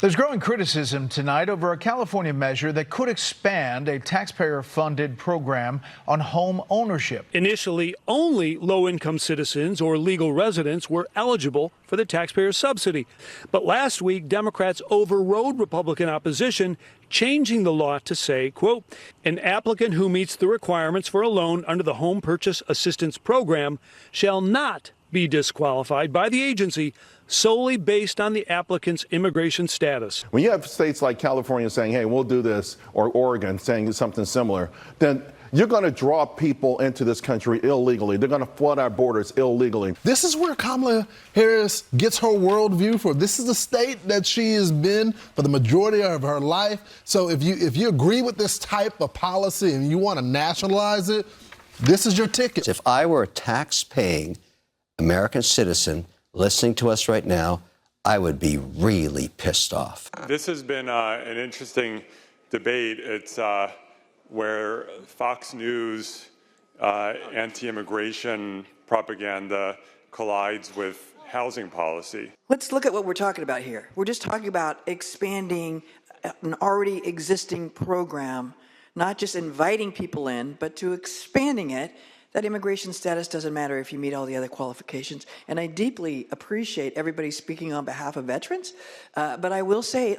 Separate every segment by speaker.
Speaker 1: There's growing criticism tonight over a California measure that could expand a taxpayer-funded program on home ownership.
Speaker 2: Initially, only low-income citizens or legal residents were eligible for the taxpayer subsidy. But last week, Democrats overrode Republican opposition, changing the law to say, quote, an applicant who meets the requirements for a loan under the Home Purchase Assistance Program shall not be disqualified by the agency solely based on the applicant's immigration status.
Speaker 3: When you have states like California saying, hey, we'll do this, or Oregon saying something similar, then you're going to draw people into this country illegally. They're going to flood our borders illegally.
Speaker 4: This is where Kamala Harris gets her worldview from. This is the state that she has been for the majority of her life. So if you agree with this type of policy and you want to nationalize it, this is your ticket.
Speaker 5: If I were a tax-paying American citizen listening to us right now, I would be really pissed off.
Speaker 6: This has been an interesting debate. It's where Fox News anti-immigration propaganda collides with housing policy.
Speaker 7: Let's look at what we're talking about here. We're just talking about expanding an already existing program, not just inviting people in, but to expanding it. That immigration status doesn't matter if you meet all the other qualifications. And I deeply appreciate everybody speaking on behalf of veterans. But I will say,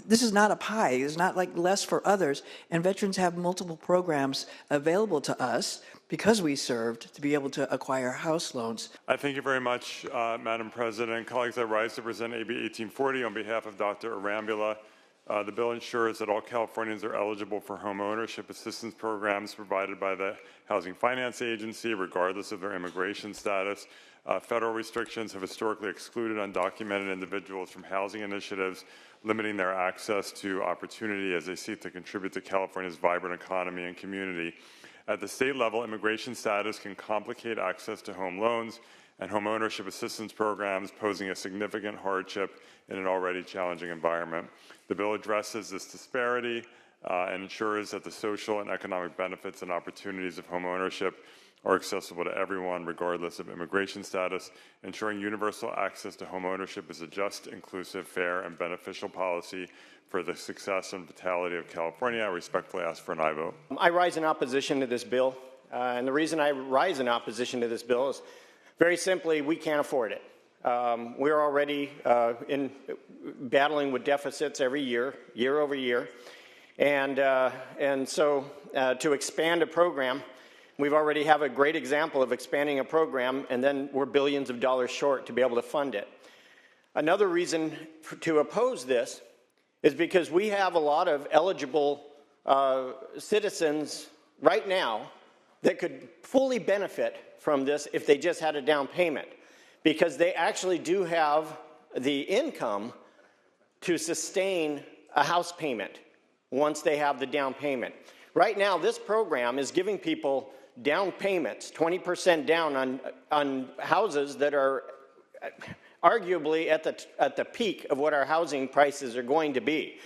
Speaker 7: this is not a pie. It's not like less for others. And veterans have multiple programs available to us because we served to be able to acquire house loans.
Speaker 6: I thank you very much, Madam President. Colleagues, I rise to present AB 1840 on behalf of Dr. Arambula. The bill ensures that all Californians are eligible for home ownership assistance programs provided by the Housing Finance Agency, regardless of their immigration status. Federal restrictions have historically excluded undocumented individuals from housing initiatives, limiting their access to opportunity as they seek to contribute to California's vibrant economy and community. At the state level, immigration status can complicate access to home loans and home ownership assistance programs, posing a significant hardship in an already challenging environment. The bill addresses this disparity and ensures that the social and economic benefits and opportunities of home ownership are accessible to everyone, regardless of immigration status. Ensuring universal access to home ownership is a just, inclusive, fair, and beneficial policy for the success and vitality of California. I respectfully ask for an aye vote.
Speaker 8: I rise in opposition to this bill, and the reason I rise in opposition to this bill is very simply, we can't afford it. We're already battling with deficits every year, year over year. And so to expand a program, we've already have a great example of expanding a program, and then we're billions of dollars short to be able to fund it. Another reason to oppose this is because we have a lot of eligible citizens right now that could fully benefit from this if they just had a down payment, because they actually do have the income to sustain a house payment once they have the down payment. Right now, this program is giving people down payments, 20% down on houses that are arguably at the peak of what our housing prices are going to be.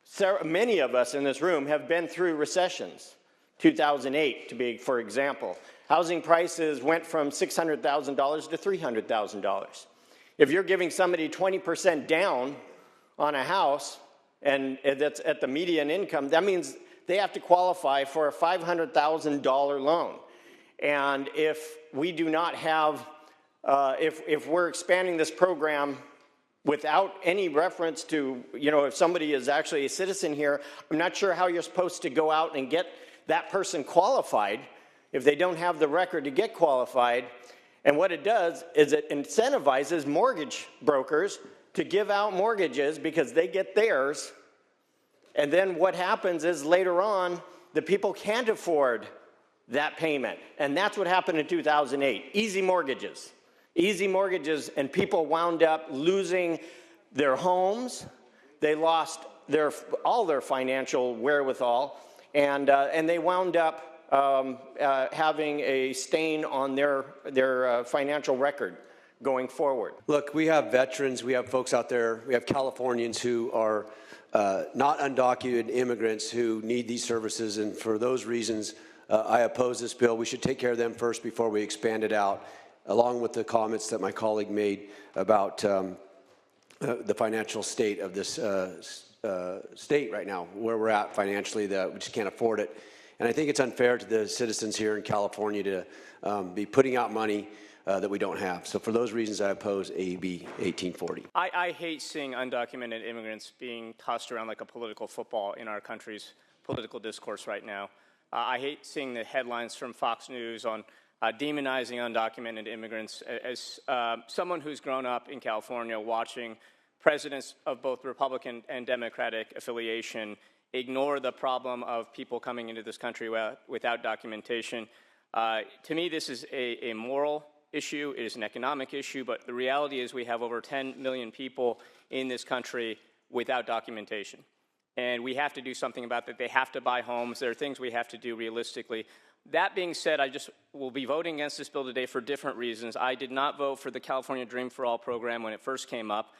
Speaker 8: So many of us in this room have been through recessions. 2008, to be, for example. Housing prices went from $600,000 to $300,000. If you're giving somebody 20% down on a house, and that's at the median income, that means they have to qualify for a $500,000 loan. And if we do not have, if we're expanding this program without any reference to, if somebody is actually a citizen here, I'm not sure how you're supposed to go out and get that person qualified if they don't have the record to get qualified. And what it does is it incentivizes mortgage brokers to give out mortgages because they get theirs. And then what happens is later on, the people can't afford that payment. And that's what happened in 2008. Easy mortgages, and people wound up losing their homes. They lost all their financial wherewithal. And they wound up having a stain on their financial record going forward.
Speaker 9: Look, we have veterans, we have folks out there, we have Californians who are not undocumented immigrants who need these services, and for those reasons, I oppose this bill. We should take care of them first before we expand it out, along with the comments that my colleague made about the financial state of this state right now, where we're at financially, that we just can't afford it. And I think it's unfair to the citizens here in California to be putting out money that we don't have. So for those reasons, I oppose AB 1840.
Speaker 10: I hate seeing undocumented immigrants being tossed around like a political football in our country's political discourse right now. I hate seeing the headlines from Fox News on demonizing undocumented immigrants. As someone who's grown up in California watching presidents of both Republican and Democratic affiliation ignore the problem of people coming into this country without documentation, to me this is a moral issue, it is an economic issue, but the reality is we have over 10 million people in this country without documentation. And we have to do something about that. They have to buy homes. There are things we have to do realistically. That being said, I just will be voting against this bill today for different reasons. I did not vote for the California Dream for All program when it first came up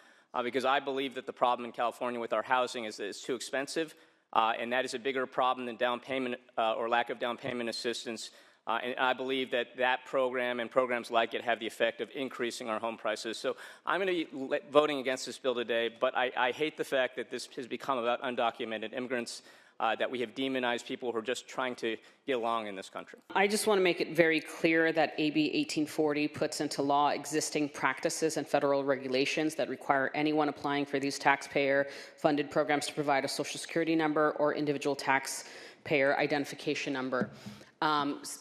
Speaker 10: because I believe that the problem in California with our housing is that it's too expensive, and that is a bigger problem than down payment or lack of down payment assistance. And I believe that that program and programs like it have the effect of increasing our home prices. So I'm going to be voting against this bill today, but I hate the fact that this has become about undocumented immigrants, that we have demonized people who are just trying to get along in this country.
Speaker 11: I just want to make it very clear that AB 1840 puts into law existing practices and federal regulations that require anyone applying for these taxpayer-funded programs to provide a Social Security number or individual taxpayer identification number.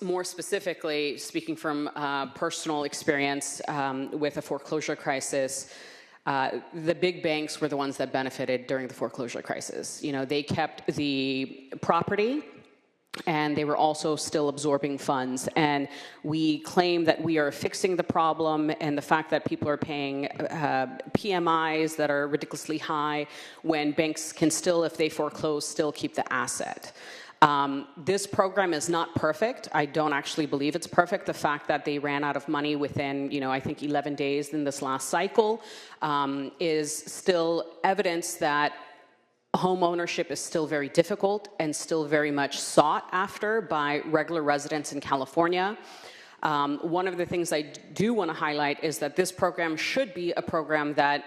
Speaker 11: More specifically, speaking from personal experience with a foreclosure crisis, the big banks were the ones that benefited during the foreclosure crisis. You know, they kept the property and they were also still absorbing funds. And we claim that we are fixing the problem, and the fact that people are paying PMIs that are ridiculously high when banks can still, if they foreclose, still keep the asset. This program is not perfect. I don't actually believe it's perfect. The fact that they ran out of money within, I think 11 days in this last cycle is still evidence that home ownership is still very difficult and still very much sought after by regular residents in California. One of the things I do want to highlight is that this program should be a program that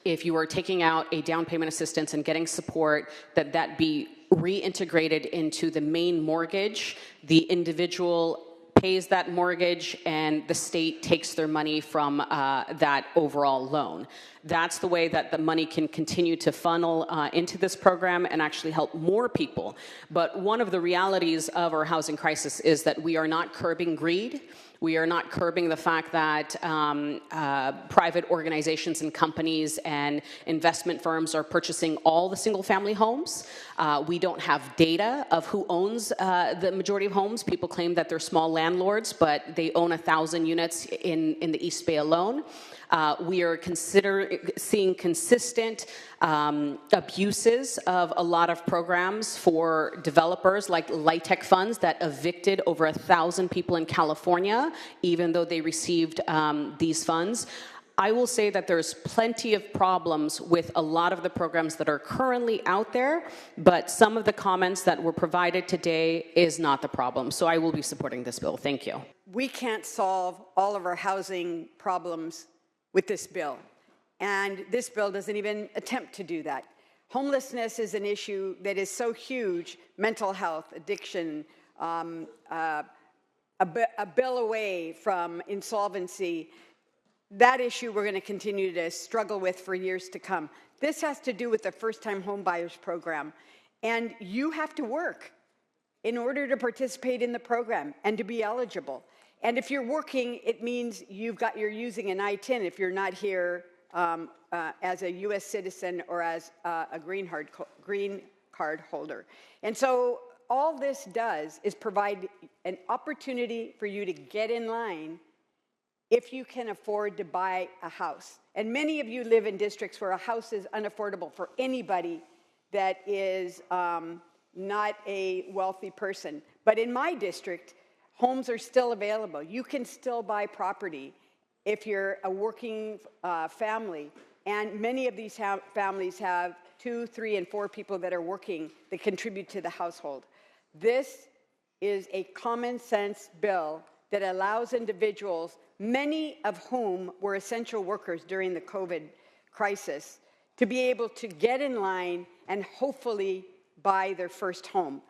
Speaker 11: if you are taking out a down payment assistance and getting support, that be reintegrated into the main mortgage. The individual pays that mortgage and the state takes their money from that overall loan. That's the way that the money can continue to funnel into this program and actually help more people. But one of the realities of our housing crisis is that we are not curbing greed. We are not curbing the fact that private organizations and companies and investment firms are purchasing all the single-family homes. We don't have data of who owns the majority of homes. People claim that they're small landlords, but they own 1,000 units in the East Bay alone. We are seeing consistent abuses of a lot of programs for developers like LIHTC funds that evicted over 1,000 people in California, even though they received these funds. I will say that there's plenty of problems with a lot of the programs that are currently out there, but some of the comments that were provided today is not the problem. So I will be supporting this bill. Thank you.
Speaker 12: We can't solve all of our housing problems with this bill, and this bill doesn't even attempt to do that. Homelessness is an issue that is so huge, mental health, addiction, a bill away from insolvency. That issue we're going to continue to struggle with for years to come. This has to do with the first-time home buyers program, and you have to work in order to participate in the program and to be eligible. And if you're working, it means you're using an I-10 if you're not here as a U.S. citizen or as a green card holder. And so all this does is provide an opportunity for you to get in line if you can afford to buy a house. And many of you live in districts where a house is unaffordable for anybody that is not a wealthy person. But in my district, homes are still available. You can still buy property if you're a working family. And many of these families have 2, 3, and 4 people that are working that contribute to the household. This is a common sense bill that allows individuals, many of whom were essential workers during the COVID crisis to be able to get in line and hopefully buy their first home.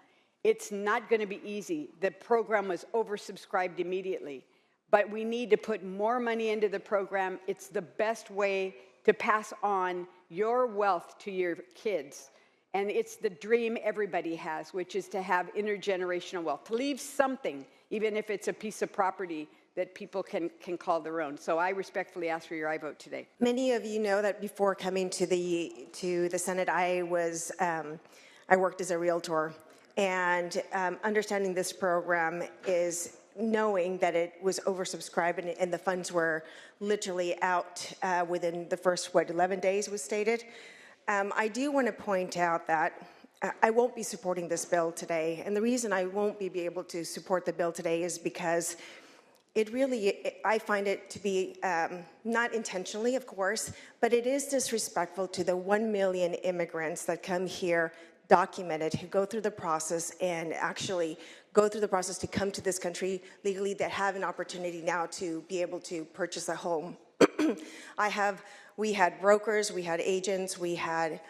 Speaker 12: It's not going to be easy. The program was oversubscribed immediately, but we need to put more money into the program. It's the best way to pass on your wealth to your kids. And it's the dream everybody has, which is to have intergenerational wealth, to leave something, even if it's a piece of property that people can call their own. So I respectfully ask for your aye vote today.
Speaker 13: Many of you know that before coming to the Senate, I worked as a realtor, and understanding this program is knowing that it was oversubscribed and the funds were literally out within the first 11 days was stated. I do want to point out that I won't be supporting this bill today, and the reason I won't be able to support the bill today is because I find it to be, not intentionally, of course, but it is disrespectful to the 1 million immigrants that come here documented, who go through the process and actually go through the process to come to this country legally, that have an opportunity now to be able to purchase a home. We had brokers, we had agents, we had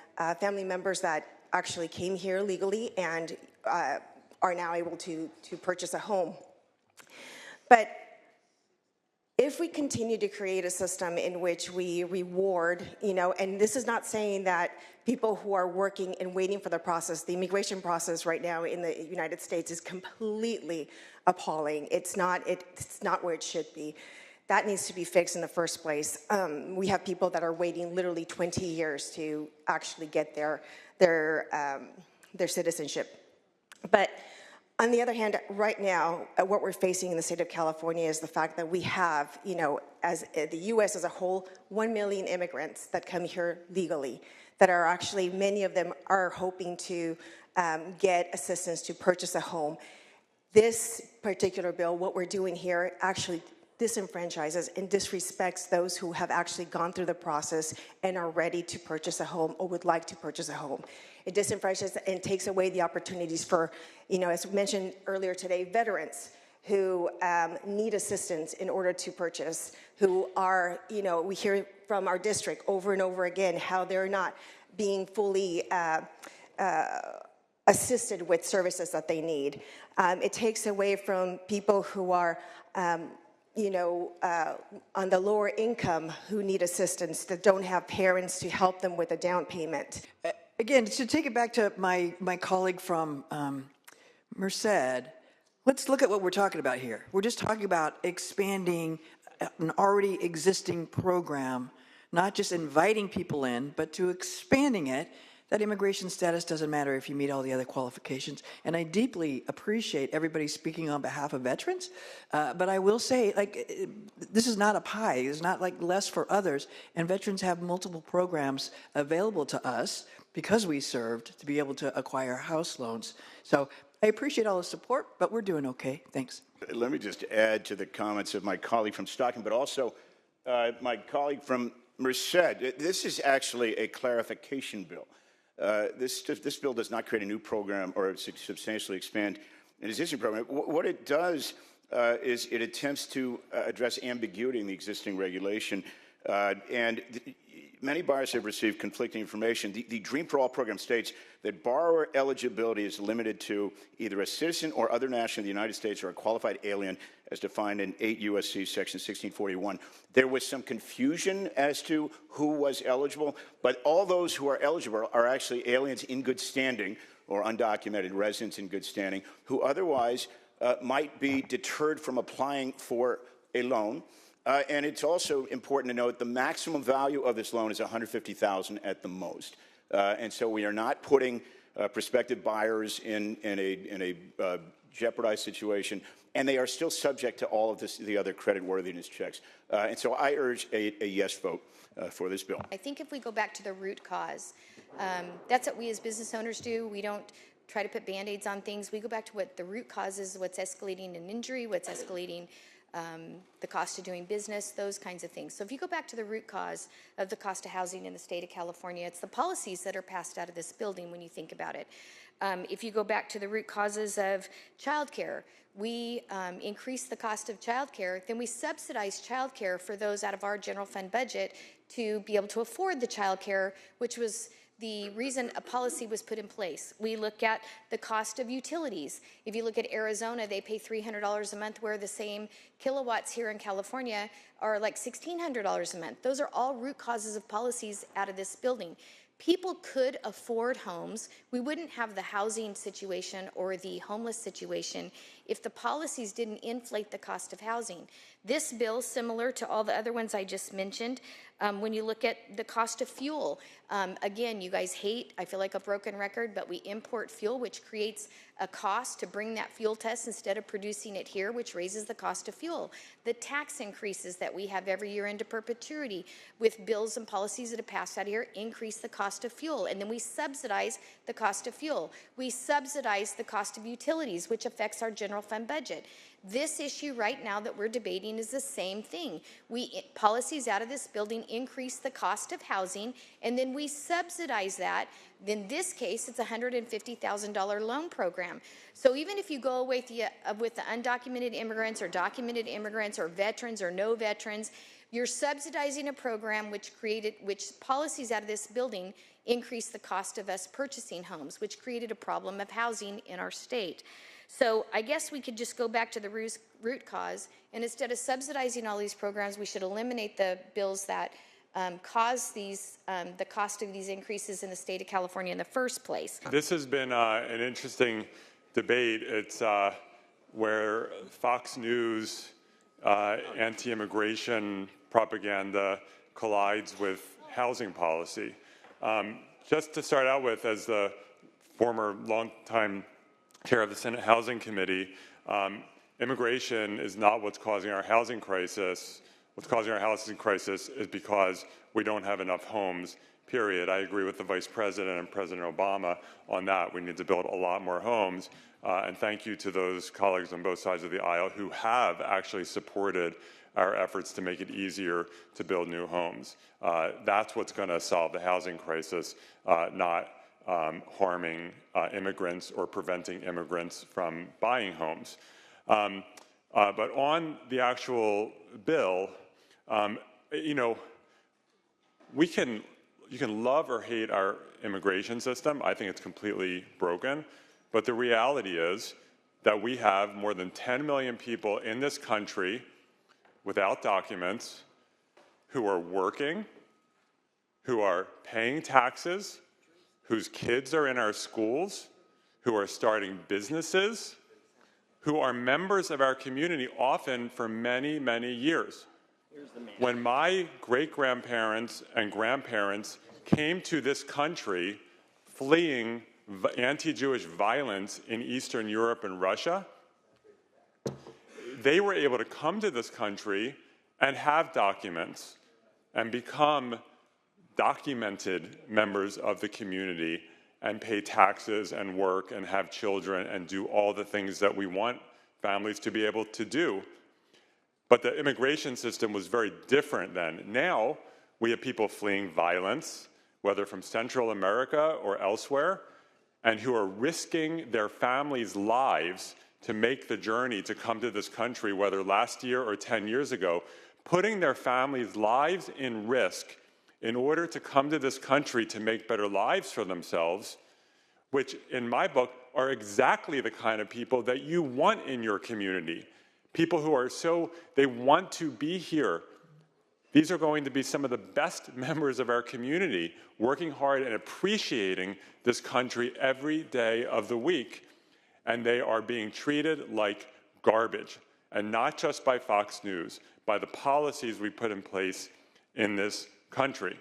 Speaker 13: family members that actually came here legally and are now able to purchase a home. But if we continue to create a system in which we reward, and this is not saying that people who are working and waiting for the process, the immigration process right now in the United States is completely appalling. It's not where it should be. That needs to be fixed in the first place. We have people that are waiting literally 20 years to actually get their citizenship. But on the other hand, right now, what we're facing in the state of California is the fact that we have, as the U.S. as a whole, 1 million immigrants that come here legally, that are actually, many of them are hoping to get assistance to purchase a home. This particular bill, what we're doing here, actually disenfranchises and disrespects those who have actually gone through the process and are ready to purchase a home or would like to purchase a home. It disenfranchises and takes away the opportunities for, as mentioned earlier today, veterans who need assistance in order to purchase, who are, we hear from our district over and over again how they're not being fully assisted with services that they need. It takes away from people who are on the lower income, who need assistance, that don't have parents to help them with a down payment.
Speaker 7: Again, to take it back to my colleague from Merced, let's look at what we're talking about here. We're just talking about expanding an already existing program, not just inviting people in, but to expanding it. That immigration status doesn't matter if you meet all the other qualifications. And I deeply appreciate everybody speaking on behalf of veterans. But I will say, this is not a pie. It's not like less for others. And veterans have multiple programs available to us because we served to be able to acquire house loans. So I appreciate all the support, but we're doing okay. Thanks.
Speaker 14: Let me just add to the comments of my colleague from Stockton, but also my colleague from Merced. This is actually a clarification bill. This bill does not create a new program or substantially expand an existing program. What it does is it attempts to address ambiguity in the existing regulation. Many buyers have received conflicting information. The Dream for All program states that borrower eligibility is limited to either a citizen or other national of the United States or a qualified alien as defined in 8 U.S.C. section 1641. There was some confusion as to who was eligible, but all those who are eligible are actually aliens in good standing or undocumented residents in good standing who otherwise might be deterred from applying for a loan. And it's also important to note the maximum value of this loan is $150,000 at the most. And so we are not putting prospective buyers in a jeopardized situation, and they are still subject to all of the other creditworthiness checks. And so I urge a yes vote for this bill.
Speaker 15: I think if we go back to the root cause, that's what we as business owners do. We don't try to put Band-Aids on things. We go back to what the root cause is, what's escalating an injury, what's escalating the cost of doing business, those kinds of things. So if you go back to the root cause of the cost of housing in the state of California, it's the policies that are passed out of this building when you think about it. If you go back to the root causes of childcare, we increase the cost of childcare, then we subsidize childcare for those out of our general fund budget to be able to afford the child care, which was the reason a policy was put in place. We look at the cost of utilities. If you look at Arizona, they pay $300 a month, where the same kilowatts here in California are like $1,600 a month. Those are all root causes of policies out of this building. People could afford homes. We wouldn't have the housing situation or the homeless situation if the policies didn't inflate the cost of housing. This bill, similar to all the other ones I just mentioned, when you look at the cost of fuel, again, you guys hate, I feel like a broken record, but we import fuel, which creates a cost to bring that fuel to us instead of producing it here, which raises the cost of fuel. The tax increases that we have every year into perpetuity with bills and policies that have passed out here increase the cost of fuel. And then we subsidize the cost of fuel. We subsidize the cost of utilities, which affects our general fund budget. This issue right now that we're debating is the same thing. Policies out of this building increase the cost of housing, and then we subsidize that. In this case, it's a $150,000 loan program. So even if you go away with the undocumented immigrants or documented immigrants or veterans or no veterans, you're subsidizing a program which policies out of this building increase the cost of us purchasing homes, which created a problem of housing in our state. So I guess we could just go back to the root cause, and instead of subsidizing all these programs, we should eliminate the bills that cause the cost of these increases in the state of California in the first place.
Speaker 6: This has been an interesting debate. It's where Fox News anti-immigration propaganda collides with housing policy. Just to start out with, as the former longtime chair of the Senate Housing Committee, immigration is not what's causing our housing crisis. What's causing our housing crisis is because we don't have enough homes, period. I agree with the Vice President and President Obama on that. We need to build a lot more homes. And thank you to those colleagues on both sides of the aisle who have actually supported our efforts to make it easier to build new homes. That's what's going to solve the housing crisis, not harming immigrants or preventing immigrants from buying homes. But on the actual bill, you can love or hate our immigration system. I think it's completely broken. But the reality is that we have more than 10 million people in this country without documents who are working, who are paying taxes, whose kids are in our schools, who are starting businesses, who are members of our community often for many, many years. When my great-grandparents and grandparents came to this country fleeing anti-Jewish violence in Eastern Europe and Russia, they were able to come to this country and have documents and become documented members of the community and pay taxes and work and have children and do all the things that we want families to be able to do. But the immigration system was very different then. Now we have people fleeing violence, whether from Central America or elsewhere, and who are risking their families' lives to make the journey to come to this country, whether last year or 10 years ago, putting their families' lives in risk in order to come to this country to make better lives for themselves, which in my book are exactly the kind of people that you want in your community. People who are they want to be here. These are going to be some of the best members of our community, working hard and appreciating this country every day of the week. And they are being treated like garbage, and not just by Fox News, by the policies we put in place in this country.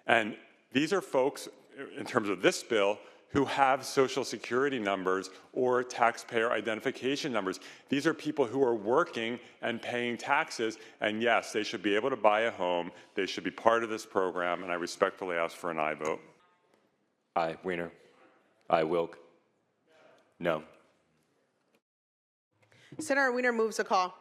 Speaker 6: And these are folks, in terms of this bill, who have Social Security numbers or taxpayer identification numbers. These are people who are working and paying taxes, and yes, they should be able to buy a home. They should be part of this program, and I respectfully ask for an aye vote.
Speaker 16: Aye. Weiner. Aye. Wilk. No.
Speaker 17: Senator Weiner moves a call.